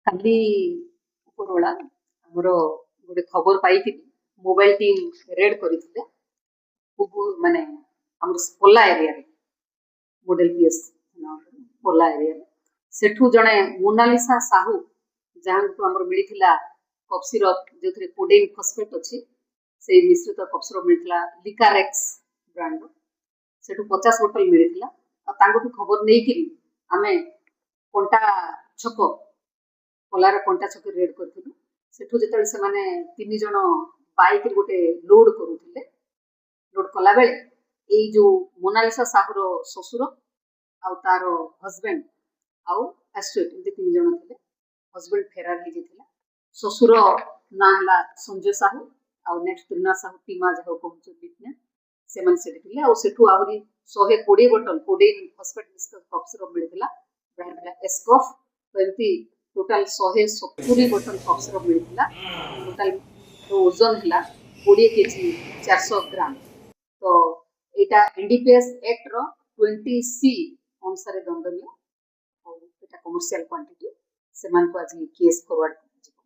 କାଲି ଉପରବେଳା ଆମର ଗୋଟେ ଖବର ପାଇଥିଲି ମୋବାଇଲ ଟିମ୍ ରେଡ୍ କରିଥିଲେ ମାନେ ଆମର ପୋଲା ଏରିଆରେ ମଡେଲ ପିଏସ୍ ପୋଲା ଏରିଆରେ ସେଠୁ ଜଣେ ମୋନାଲିସା ସାହୁ ଯାହାଙ୍କୁ ଆମର ମିଳିଥିଲା କଫ୍ ସିରପ୍ ଯେଉଁଥିରେ କୋଡେଇନ୍ ଫସ୍ଫେଟ୍ ଅଛି ସେଇ ମିଶ୍ରିତ କଫ୍ ସିରପ୍ ମିଳିଥିଲା ଲିକାରେକ୍ସ ବ୍ରାଣ୍ଡର ସେଠୁ 50 ବୋତଲ ମିଳିଥିଲା ଆଉ ତାଙ୍କଠୁ ଖବର ନେଇକିରି ଆମେ କଣ୍ଟା ଛକ ପୋଲାର କଣ୍ଟା ଛକ ରେଡ୍ କରିଥିଲୁ ସେଠୁ ଯେତେବେଳେ ସେମାନେ 3 ଜଣ ବାଇକ୍ ଗୋଟେ ଲୋଡ୍ କରୁଥିଲେ ଲୋଡ୍ କଲାବେଳେ ଏଇ ଯୋଉ ମୋନାଲିସା ସାହୁର ଶ୍ୱଶୁର ଆଉ ତାର ହଜବେଣ୍ଡ ଆଉ ଆସୋସିଏଟ୍ ଏମିତି 3 ଜଣ ଥିଲେ ହଜବେଣ୍ଡ ଫେରାର ହେଇଯାଇଥିଲା ଶ୍ୱଶୁର ନାଁ ହେଲା ସଞ୍ଜୟ ସାହୁ ଆଉ ନେକ୍ସଟ ତୁନା ସାହୁ ଟିମା ଯାହାକୁ କହୁଛନ୍ତି ସେମାନେ ସେଠି ଥିଲେ ଆଉ ସେଠୁ ଆହୁରି 120 ବୋତଲ କୋଡେଇନ୍ ଫସ୍ଫେଟ୍ ମିଶ୍ରିତ କଫ୍ ସିରପ୍ ମିଳିଥିଲା ବ୍ରାଣ୍ଡ ହେଲା ଏସ୍କଫ୍ ତ ଏମିତି ଟୋଟାଲ 170 ବୋତଲ କଫ୍ ସିରପ୍ ମିଳିଥିଲା ଟୋଟାଲ ଓଜନ ହେଲା 20 କେଜି 400 ଗ୍ରାମ ତ ଏଇଟା ଏନଡିପିଏସ୍ ଆକ୍ଟ ର 20C ଅନୁସାରେ ଦଣ୍ଡନୀୟ ଆଉ ଏଟା କମର୍ସିଆଲ କ୍ୱାଣ୍ଟିଟି ସେମାନଙ୍କୁ ଆଜି କେସ୍ ଫରୱାର୍ଡ କରାଯିବ।